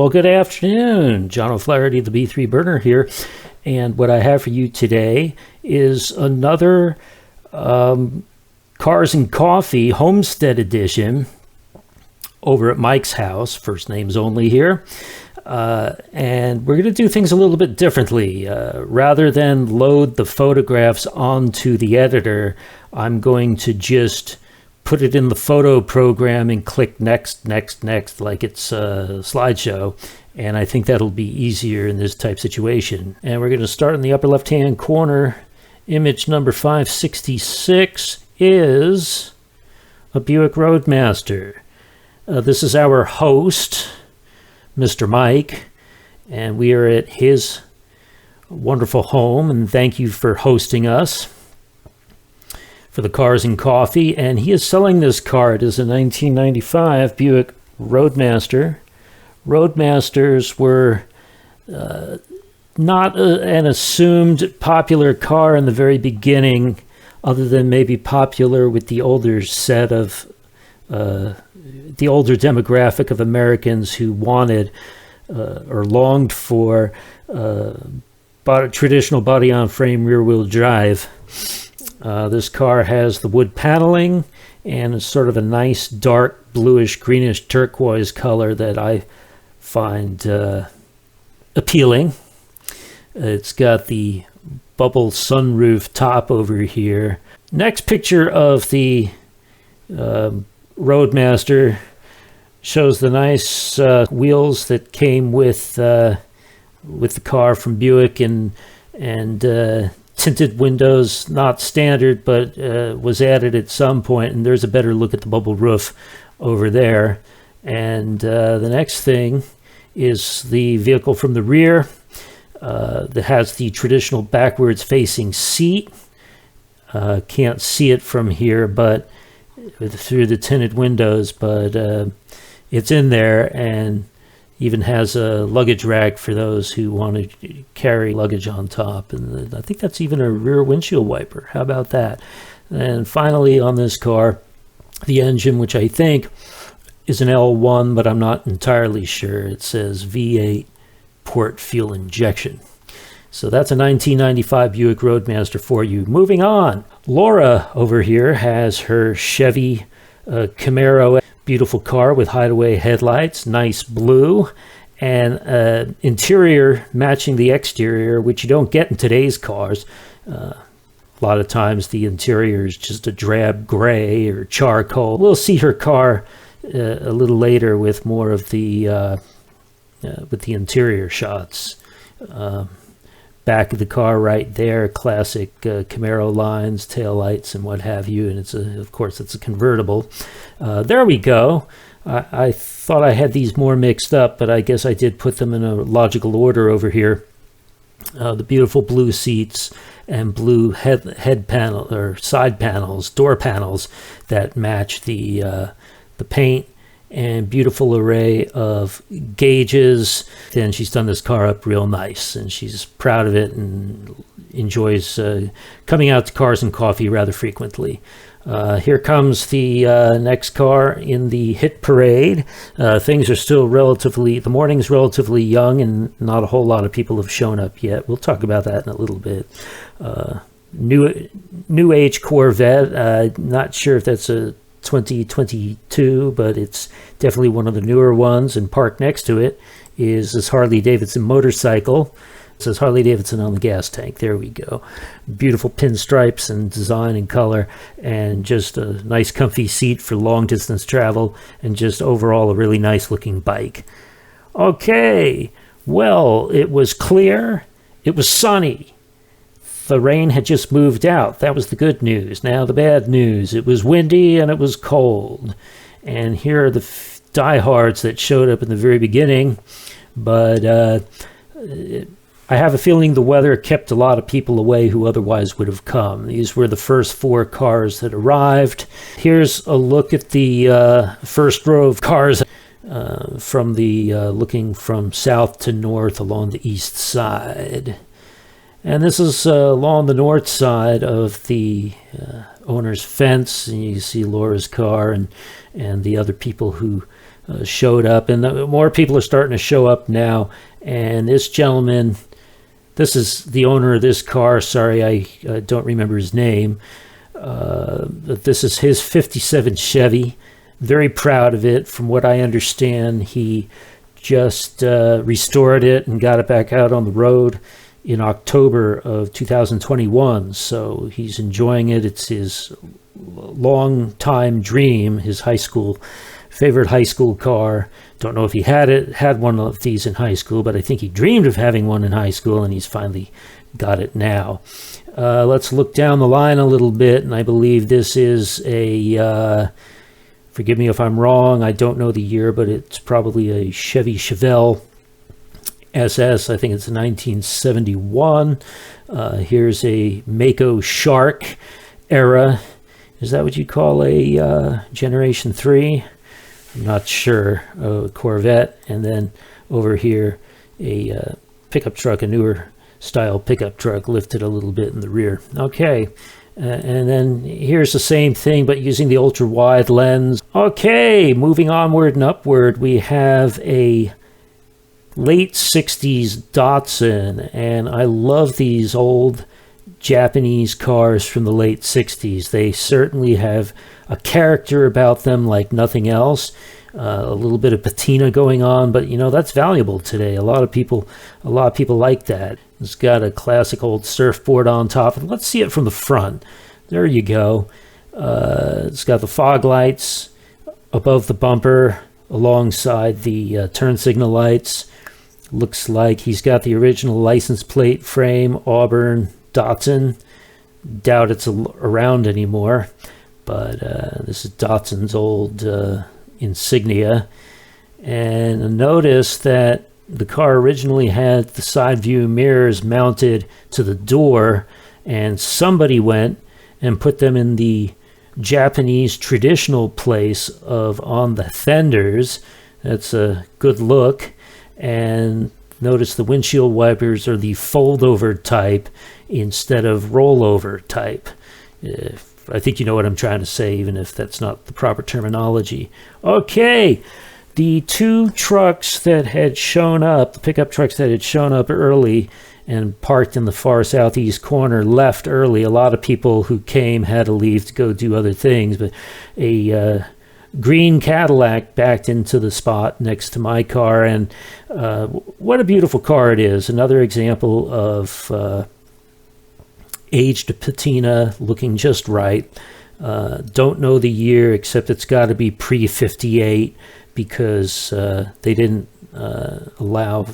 Well, good afternoon. John O'Flaherty, the B3 Burner here. And what I have for you today is another Cars and Coffee Homestead Edition over at Mike's house. First names only here. And we're going to do things a little bit differently. Rather than load the photographs onto the editor, I'm going to just put it in the photo program and click next, next, next, like it's a slideshow. And I think that'll be easier in this type situation. And we're going to start in the upper left-hand corner. Image number 566 is a Buick Roadmaster. This is our host, Mr. Mike, and we are at his wonderful home. And thank you for hosting us for the Cars and Coffee. And he is selling this car. It is a 1995 Buick Roadmaster. Roadmasters were not an assumed popular car in the very beginning, other than maybe popular with the older set of the older demographic of Americans who wanted or longed for traditional body-on-frame rear-wheel drive. This car has the wood paneling and it's sort of a nice dark bluish greenish turquoise color that I find appealing. It's got the bubble sunroof top over here. Next picture of the Roadmaster shows the nice wheels that came with the car from Buick and tinted windows, not standard, but was added at some point. And there's a better look at the bubble roof over there. And the next thing is the vehicle from the rear that has the traditional backwards facing seat. Can't see it from here, but through the tinted windows, but it's in there, and even has a luggage rack for those who want to carry luggage on top. And I think that's even a rear windshield wiper. How about that? And finally on this car, the engine, which I think is an L1, but I'm not entirely sure. It says V8 port fuel injection. So that's a 1995 Buick Roadmaster for you. Moving on, Laura over here has her Chevy Camaro, beautiful car with hideaway headlights, nice blue, and interior matching the exterior, which you don't get in today's cars. A lot of times the interior is just a drab gray or charcoal. We'll see her car a little later with more of the interior shots. Back of the car right there, classic Camaro lines, taillights, and what have you. And of course, it's a convertible. There we go. I thought I had these more mixed up, but I guess I did put them in a logical order over here. The beautiful blue seats and blue head panel or side panels, door panels that match the paint, and beautiful array of gauges. Then she's done this car up real nice, and she's proud of it and enjoys coming out to Cars and Coffee rather frequently. Here comes the next car in the hit parade. Things are still the morning's relatively young, and not a whole lot of people have shown up yet. We'll talk about that in a little bit. New age Corvette. Not sure if that's a 2022, but it's definitely one of the newer ones. And parked next to it is this Harley Davidson motorcycle. It says Harley Davidson on the gas tank. There we go. Beautiful pinstripes and design and color, and just a nice comfy seat for long distance travel, and just overall a really nice looking bike. Okay, well, it was clear, it was sunny. The rain had just moved out. That was the good news. Now the bad news. It was windy and it was cold. And here are the diehards that showed up in the very beginning. But I have a feeling the weather kept a lot of people away who otherwise would have come. These were the first 4 cars that arrived. Here's a look at the first row of cars from the looking from south to north along the east side. And this is along the north side of the owner's fence, and you see Laura's car and the other people who showed up, and more people are starting to show up now. And this gentleman, this is the owner of this car. Sorry, I don't remember his name. But this is his 57 Chevy. Very proud of it. From what I understand, he just restored it and got it back out on the road in October of 2021. So he's enjoying it. It's his long time dream, his favorite high school car. Don't know if he had one of these in high school, but I think he dreamed of having one in high school, and he's finally got it now. Let's look down the line a little bit, and I believe this is a, forgive me if I'm wrong, I don't know the year, but it's probably a Chevy Chevelle SS. I think it's a 1971. Here's a Mako Shark era. Is that what you call a Generation 3? I'm not sure. Corvette. And then over here, a pickup truck, a newer style pickup truck, lifted a little bit in the rear. Okay. And then here's the same thing, but using the ultra wide lens. Okay, moving onward and upward, we have a late 60s Datsun, and I love these old Japanese cars from the late 60s. They certainly have a character about them like nothing else. A little bit of patina going on, but you know, that's valuable today. A lot of people like that. It's got a classic old surfboard on top, and let's see it from the front. There you go. It's got the fog lights above the bumper alongside the turn signal lights. Looks like he's got the original license plate frame, Auburn Datsun. Doubt it's around anymore, but this is Datsun's old insignia. And notice that the car originally had the side view mirrors mounted to the door, and somebody went and put them in the Japanese traditional place of on the fenders. That's a good look. And notice the windshield wipers are the fold-over type instead of rollover type. I think you know what I'm trying to say, even if that's not the proper terminology. Okay, the two trucks that had shown up, the pickup trucks that had shown up early and parked in the far southeast corner, left early. A lot of people who came had to leave to go do other things, but a green Cadillac backed into the spot next to my car, and what a beautiful car it is. Another example of aged patina, looking just right. Don't know the year, except it's got to be pre-58, because they didn't allow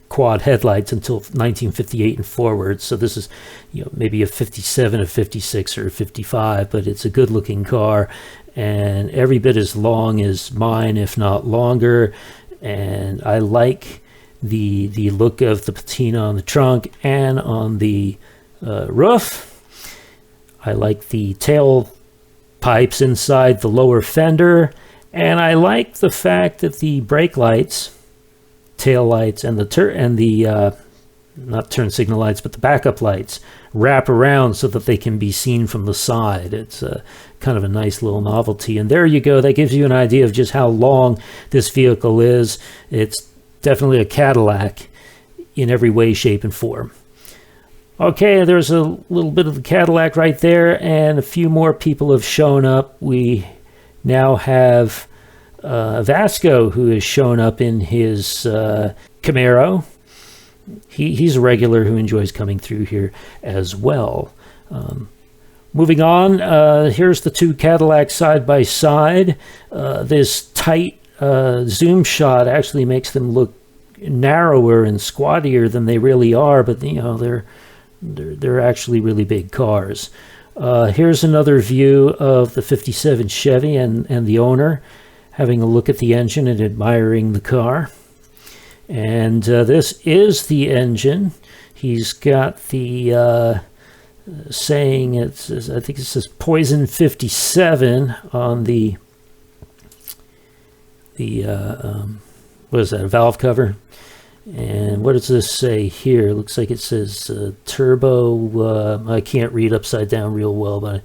quad headlights until 1958 and forward. So this is, you know, maybe a 57, a 56, or a 55, but it's a good looking car, and every bit as long as mine, if not longer. And I like the look of the patina on the trunk and on the roof. I like the tail pipes inside the lower fender, and I like the fact that the brake lights, tail lights, and the not turn signal lights, but the backup lights wrap around so that they can be seen from the side. It's kind of a nice little novelty. And there you go. That gives you an idea of just how long this vehicle is. It's definitely a Cadillac in every way, shape, and form. Okay, there's a little bit of the Cadillac right there, and a few more people have shown up. We now have Vasco, who has shown up in his Camaro. He's a regular who enjoys coming through here as well. Moving on, here's the two Cadillacs side by side. This tight zoom shot actually makes them look narrower and squattier than they really are, but you know, they're actually really big cars. Here's another view of the 57 Chevy and the owner having a look at the engine and admiring the car. And this is the engine. He's got the saying, I think it says Poison 57 on the what is that, a valve cover? And what does this say here? It looks like it says turbo. I can't read upside down real well, but I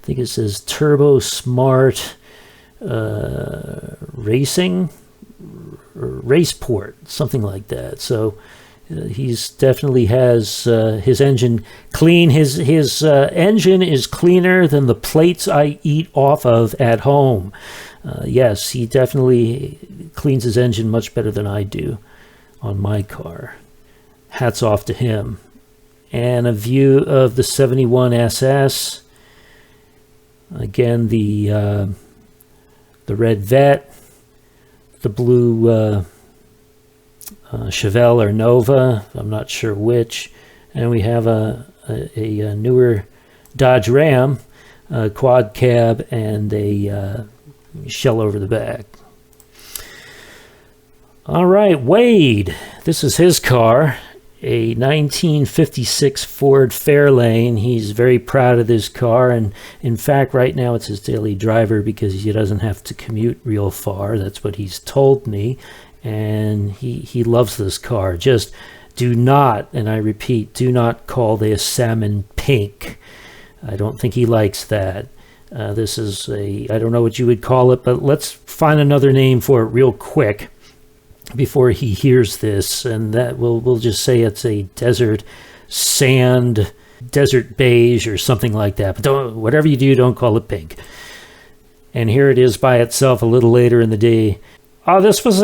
think it says Turbo Smart Racing. Raceport, something like that. So he's definitely has his engine clean. His engine is cleaner than the plates I eat off of at home. Yes, he definitely cleans his engine much better than I do on my car. Hats off to him. And a view of the 71 SS. Again, the red Vet, the blue Chevelle or Nova, I'm not sure which, and we have a newer Dodge Ram, quad cab, and a shell over the back. All right, Wade, this is his car, a 1956 Ford Fairlane. He's very proud of this car, and in fact right now it's his daily driver because he doesn't have to commute real far. That's what he's told me, and he loves this car. Just do not, and I repeat, do not call this salmon pink. I don't think he likes that. This is I don't know what you would call it, but let's find another name for it real quick before he hears this, and that we'll just say it's a desert sand, desert beige or something like that. But whatever you do, don't call it pink. And here it is by itself a little later in the day. This was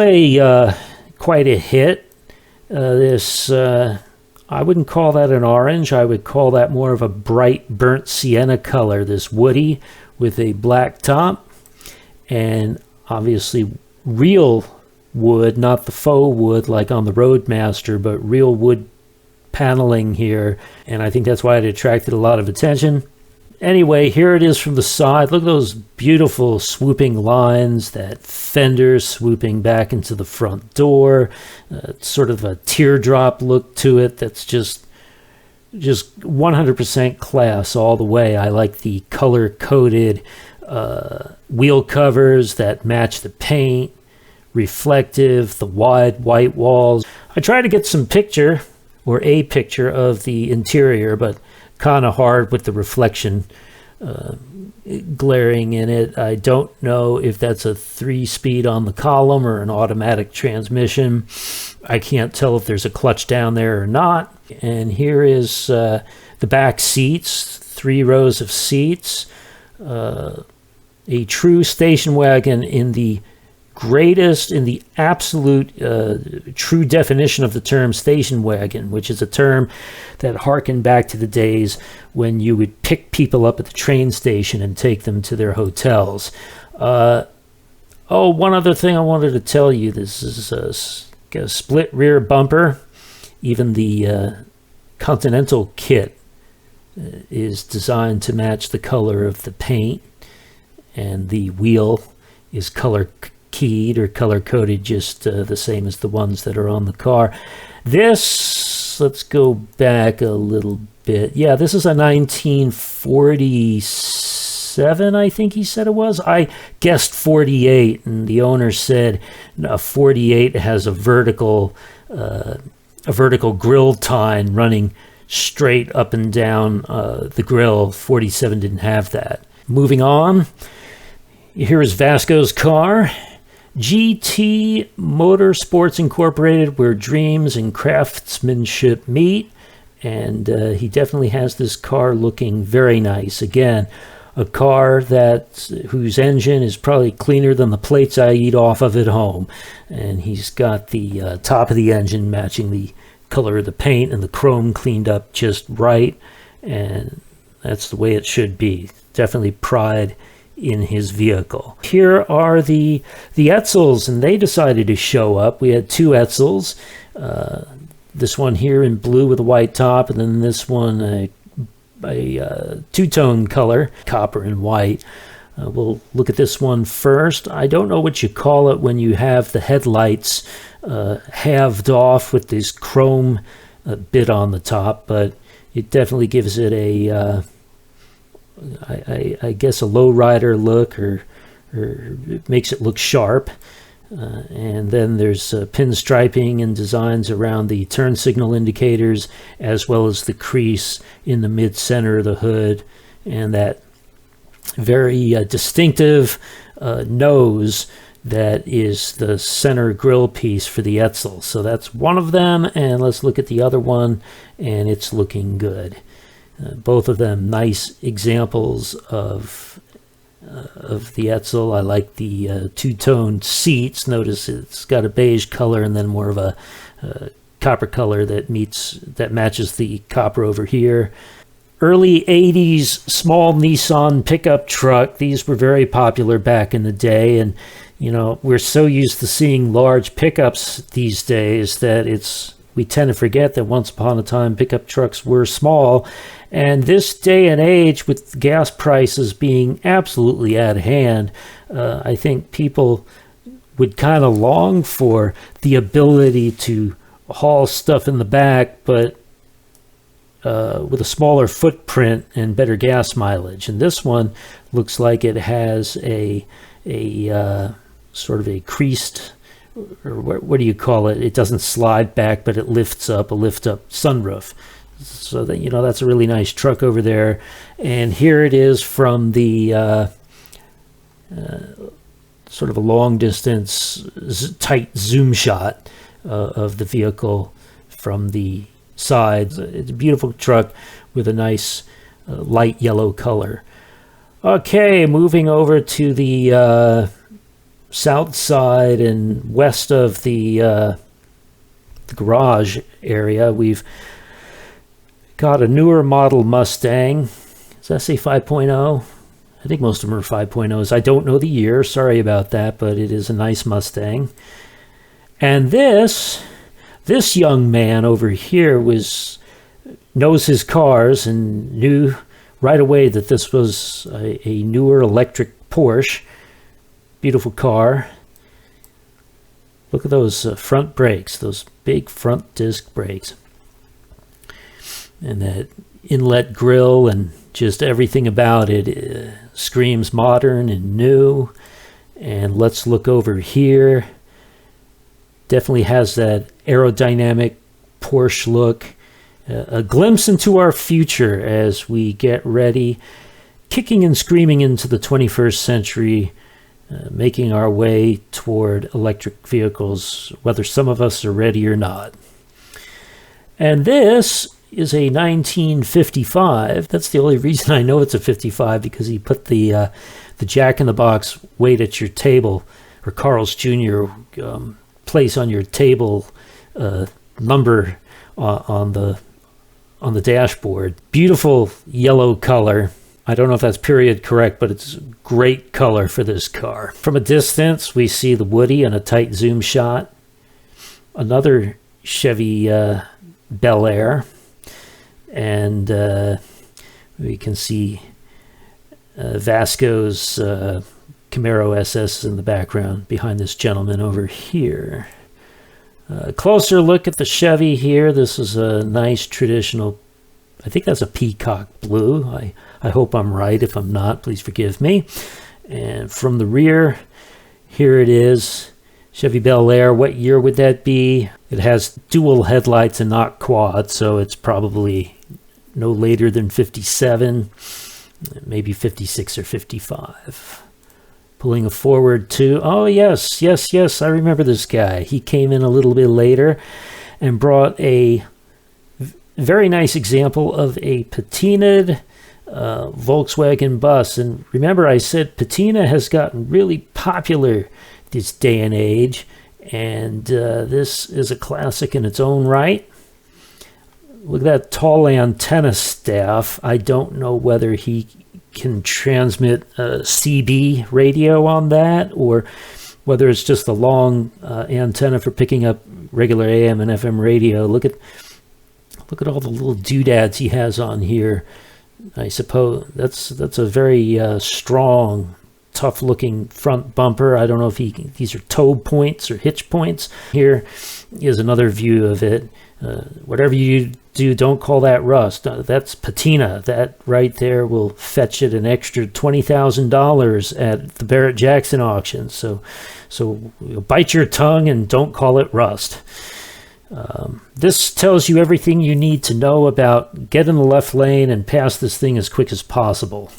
quite a hit. I wouldn't call that an orange. I would call that more of a bright burnt sienna color. This woody with a black top, and obviously real wood, not the faux wood like on the Roadmaster, but real wood paneling here, and I think that's why it attracted a lot of attention. Anyway, here it is from the side. Look at those beautiful swooping lines, that fender swooping back into the front door, sort of a teardrop look to it that's just 100% class all the way. I like the color-coded wheel covers that match the paint, reflective, the wide white walls. I tried to get some picture or a picture of the interior, but kind of hard with the reflection glaring in it. I don't know if that's a 3-speed on the column or an automatic transmission. I can't tell if there's a clutch down there or not. And here is the back seats, 3 rows of seats, a true station wagon in the absolute true definition of the term station wagon, which is a term that harkened back to the days when you would pick people up at the train station and take them to their hotels. One other thing I wanted to tell you, this is a split rear bumper. Even the Continental kit is designed to match the color of the paint, and the wheel is color keyed or color coded just the same as the ones that are on the car. This, let's go back a little bit. Yeah, this is a 1947, I think he said it was. I guessed 48, and the owner said 48 has a vertical grill tine running straight up and down the grill. 47 didn't have that. Moving on, here is Vasco's car. GT Motorsports Incorporated, where dreams and craftsmanship meet. And he definitely has this car looking very nice. Again, a car whose engine is probably cleaner than the plates I eat off of at home. And he's got the top of the engine matching the color of the paint, and the chrome cleaned up just right. And that's the way it should be. Definitely pride in his vehicle. Here are the Etzels, and they decided to show up. We had 2 Etzels. This one here in blue with a white top, and then this one a two-tone color, copper and white. We'll look at this one first. I don't know what you call it when you have the headlights halved off with this chrome bit on the top, but it definitely gives it a I guess a lowrider look, or it makes it look sharp. And then there's pinstriping and designs around the turn signal indicators, as well as the crease in the mid-center of the hood, and that very distinctive nose that is the center grill piece for the Edsel. So that's one of them, and let's look at the other one, and it's looking good. Both of them nice examples of the Edsel. I like the two-tone seats. Notice it's got a beige color and then more of a copper color that matches the copper over here. Early 80s small Nissan pickup truck. These were very popular back in the day, and you know, we're so used to seeing large pickups these days that we tend to forget that once upon a time pickup trucks were small. And this day and age, with gas prices being absolutely at hand, I think people would kind of long for the ability to haul stuff in the back, but with a smaller footprint and better gas mileage. And this one looks like it has a sort of a creased, or what do you call it? It doesn't slide back, but it lifts up, a lift-up sunroof. So that, you know, that's a really nice truck over there. And here it is from the sort of a long distance tight zoom shot of the vehicle from the sides. It's a beautiful truck with a nice light yellow color. Okay, moving over to the south side and west of the garage area, we've got a newer model Mustang. Does that say 5.0? I think most of them are 5.0s. I don't know the year. Sorry about that, but it is a nice Mustang. And this young man over here knows his cars and knew right away that this was a newer electric Porsche. Beautiful car. Look at those front brakes, those big front disc brakes. And that inlet grill and just everything about it screams modern and new. And let's look over here. Definitely has that aerodynamic Porsche look. A glimpse into our future as we get ready, kicking and screaming into the 21st century, making our way toward electric vehicles, whether some of us are ready or not. And this is a 1955. That's the only reason I know it's a 55, because he put the Jack-in-the-Box wait at your table, or Carl's Jr. Place on your table number on the dashboard. Beautiful yellow color. I don't know if that's period correct, but it's great color for this car. From a distance, we see the Woody in a tight zoom shot. Another Chevy Bel Air. And we can see Vasco's Camaro SS in the background behind this gentleman over here. Closer look at the Chevy here. This is a nice traditional, I think that's a peacock blue. I hope I'm right. If I'm not, please forgive me. And from the rear, here it is. Chevy Bel Air. What year would that be? It has dual headlights and not quad, so it's probably no later than 57, maybe 56 or 55. Pulling a forward to, oh yes, I remember this guy. He came in a little bit later and brought a very nice example of a patinaed Volkswagen Bus. And remember, I said patina has gotten really popular this day and age, and this is a classic in its own right. Look at that tall antenna staff. I don't know whether he can transmit a CB radio on that, or whether it's just a long antenna for picking up regular AM and FM radio. Look at all the little doodads he has on here. I suppose that's a very strong, tough-looking front bumper. I don't know if these are toe points or hitch points. Here is another view of it. Whatever you do, don't call that rust. That's patina. That right there will fetch it an extra $20,000 at the Barrett-Jackson auction. So bite your tongue and don't call it rust. This tells you everything you need to know about get in the left lane and pass this thing as quick as possible.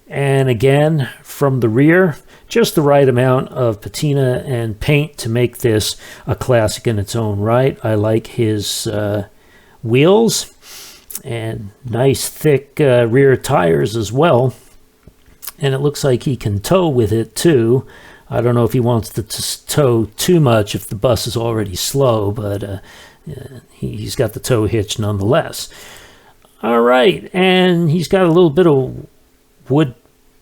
And again, from the rear, just the right amount of patina and paint to make this a classic in its own right. I like his wheels and nice thick rear tires as well. And it looks like he can tow with it too. I don't know if he wants to tow too much if the bus is already slow, but he's got the tow hitch nonetheless. All right, and he's got a little bit of wood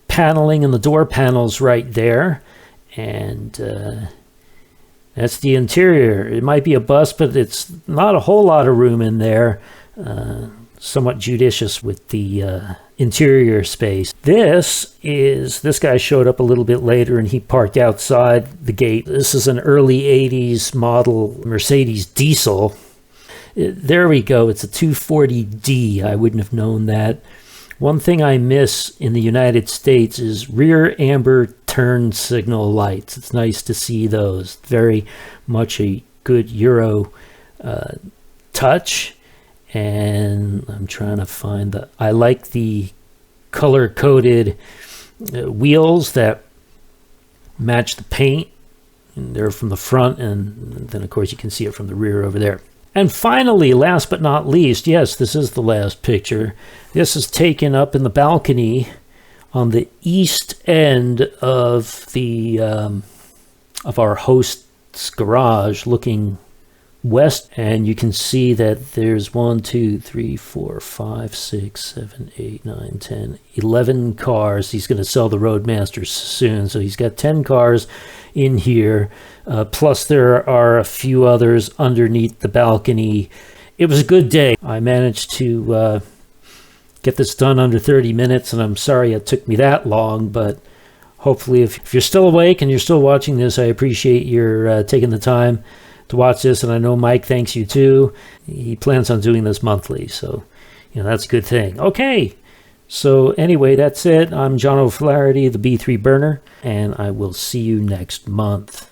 paneling in the door panels right there. And that's the interior. It might be a bus, but it's not a whole lot of room in there. Somewhat judicious with the interior space. This guy showed up a little bit later and he parked outside the gate. This is an early 80s model Mercedes diesel. There we go. It's a 240D. I wouldn't have known that. One thing I miss in the United States is rear amber turn signal lights. It's nice to see those. Very much a good Euro touch. And I'm trying to find I like the color-coded wheels that match the paint. And they're from the front, and then of course you can see it from the rear over there. And finally, last but not least, yes, this is the last picture. This is taken up in the balcony on the east end of the of our host's garage, looking west, and you can see that there's 1, 2, 3, 4, 5, 6, 7, 8, 9, 10, 11 cars. He's going to sell the Roadmaster soon, so he's got 10 cars in here, plus there are a few others underneath the balcony. It was a good day. I managed to get this done under 30 minutes, and I'm sorry it took me that long, but hopefully if you're still awake and you're still watching this, I appreciate your taking the time to watch this, and I know Mike thanks you too. He plans on doing this monthly, so that's a good thing. Okay, so anyway, that's it. I'm John O'Flaherty, the B3 Burner, and I will see you next month.